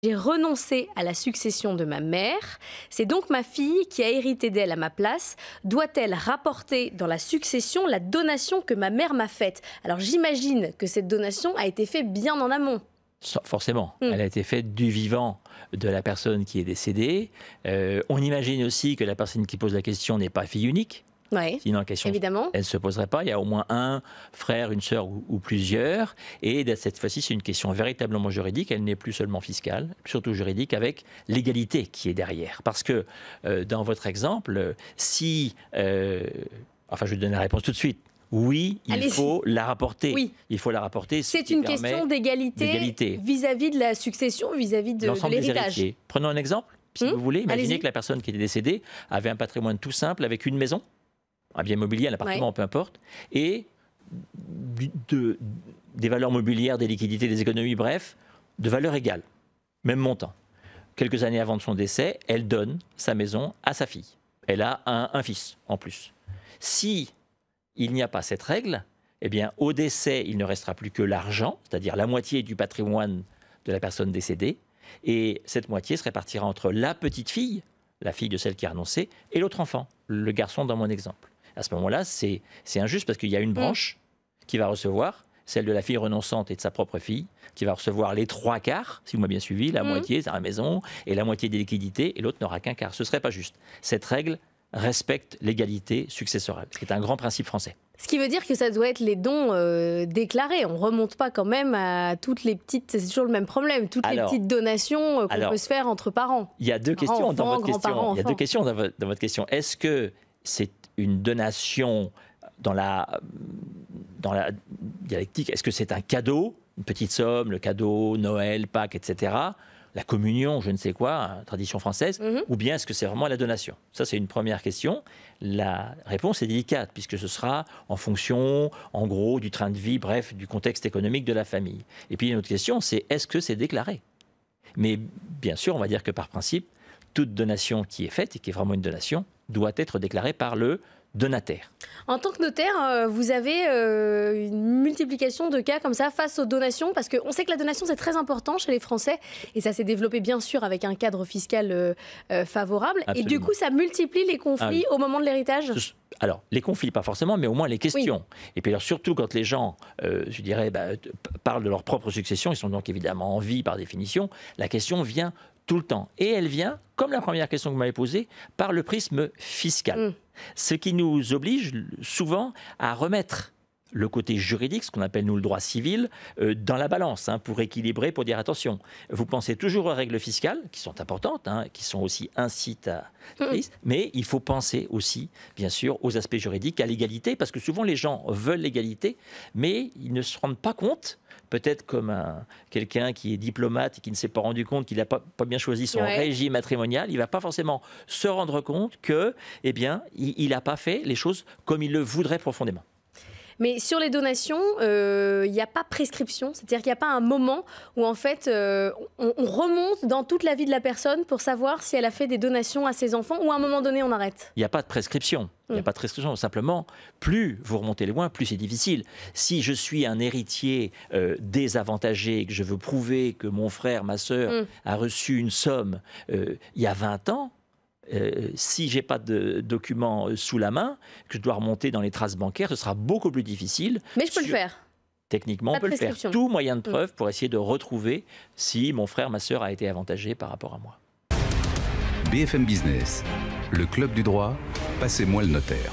J'ai renoncé à la succession de ma mère. C'est donc ma fille qui a hérité d'elle à ma place. Doit-elle rapporter dans la succession la donation que ma mère m'a faite? Alors j'imagine que cette donation a été faite bien en amont. Forcément, elle a été faite du vivant de la personne qui est décédée. On imagine aussi que la personne qui pose la question n'est pas fille unique. Oui, Sinon, la question, évidemment. elle ne se poserait pas. Il y a au moins un frère, une sœur ou plusieurs. Et cette fois-ci, c'est une question véritablement juridique. Elle n'est plus seulement fiscale, surtout juridique, avec l'égalité qui est derrière. Parce que dans votre exemple, si... enfin, je vais donner la réponse tout de suite. Oui, il faut la rapporter. Oui. Il faut la rapporter. C'est une question d'égalité vis-à-vis de la succession, vis-à-vis de l'héritage. Prenons un exemple, si vous voulez. Imaginez que la personne qui était décédée avait un patrimoine tout simple avec une maison, un bien immobilier, un appartement, peu importe, et des valeurs mobilières, des liquidités, des économies, bref, de valeur égale, même montant. Quelques années avant de son décès, elle donne sa maison à sa fille. Elle a un fils en plus. Si il n'y a pas cette règle, eh bien, au décès, il ne restera plus que l'argent, c'est-à-dire la moitié du patrimoine de la personne décédée, et cette moitié se répartira entre la petite fille, la fille de celle qui a renoncé, et l'autre enfant, le garçon dans mon exemple. À ce moment-là, c'est injuste parce qu'il y a une branche qui va recevoir, celle de la fille renonçante et de sa propre fille, qui va recevoir les 3/4, si vous m'avez bien suivi, la moitié, c'est la maison, et la moitié des liquidités, et l'autre n'aura qu'un quart. Ce ne serait pas juste. Cette règle respecte l'égalité successorale, qui est un grand principe français. Ce qui veut dire que ça doit être les dons déclarés. On ne remonte pas quand même à toutes les petites... C'est toujours le même problème. Toutes les petites donations qu'on peut se faire entre parents. Il y a deux questions dans votre question. Il y a deux questions dans votre question. Est-ce que c'est une donation dans la dialectique? Est-ce que c'est un cadeau, une petite somme, le cadeau, Noël, Pâques, etc., la communion, je ne sais quoi, tradition française, ou bien est-ce que c'est vraiment la donation? Ça, c'est une première question. La réponse est délicate, puisque ce sera en fonction, en gros, du train de vie, bref, du contexte économique de la famille. Et puis, une autre question, c'est est-ce que c'est déclaré? Mais bien sûr, on va dire que par principe, toute donation qui est faite, et qui est vraiment une donation, doit être déclarée par le donataire. En tant que notaire, vous avez une multiplication de cas comme ça face aux donations, parce qu'on sait que la donation c'est très important chez les Français et ça s'est développé bien sûr avec un cadre fiscal favorable. Absolument. Et du coup ça multiplie les conflits au moment de l'héritage. Alors, les conflits, pas forcément, mais au moins les questions. Oui. Et puis alors, surtout quand les gens, je dirais, parlent de leur propre succession, ils sont donc évidemment en vie par définition, la question vient tout le temps. Et elle vient, comme la première question que vous m'avez posée, par le prisme fiscal. Ce qui nous oblige souvent à remettre le côté juridique, ce qu'on appelle nous le droit civil, dans la balance, pour équilibrer, pour dire attention, vous pensez toujours aux règles fiscales, qui sont importantes, qui sont aussi incitatrices, mais il faut penser aussi, bien sûr, aux aspects juridiques, à l'égalité, parce que souvent les gens veulent l'égalité, mais ils ne se rendent pas compte, peut-être comme quelqu'un qui est diplomate et qui ne s'est pas rendu compte qu'il n'a pas bien choisi son régime matrimonial, il ne va pas forcément se rendre compte que, eh bien, il n'a pas fait les choses comme il le voudrait profondément. Mais sur les donations, il n'y a pas prescription, c'est-à-dire qu'il n'y a pas un moment où en fait on remonte dans toute la vie de la personne pour savoir si elle a fait des donations à ses enfants ou à un moment donné on arrête. Il n'y a pas de prescription. Il n'y a pas de prescription. Simplement, plus vous remontez loin, plus c'est difficile. Si je suis un héritier désavantagé et que je veux prouver que mon frère, ma sœur a reçu une somme il y a 20 ans, si je n'ai pas de documents sous la main, que je dois remonter dans les traces bancaires, ce sera beaucoup plus difficile. Mais je peux le faire. Techniquement, on peut le faire. Tout moyen de preuve pour essayer de retrouver si mon frère, ma sœur a été avantagé par rapport à moi. BFM Business, le club du droit, passez-moi le notaire.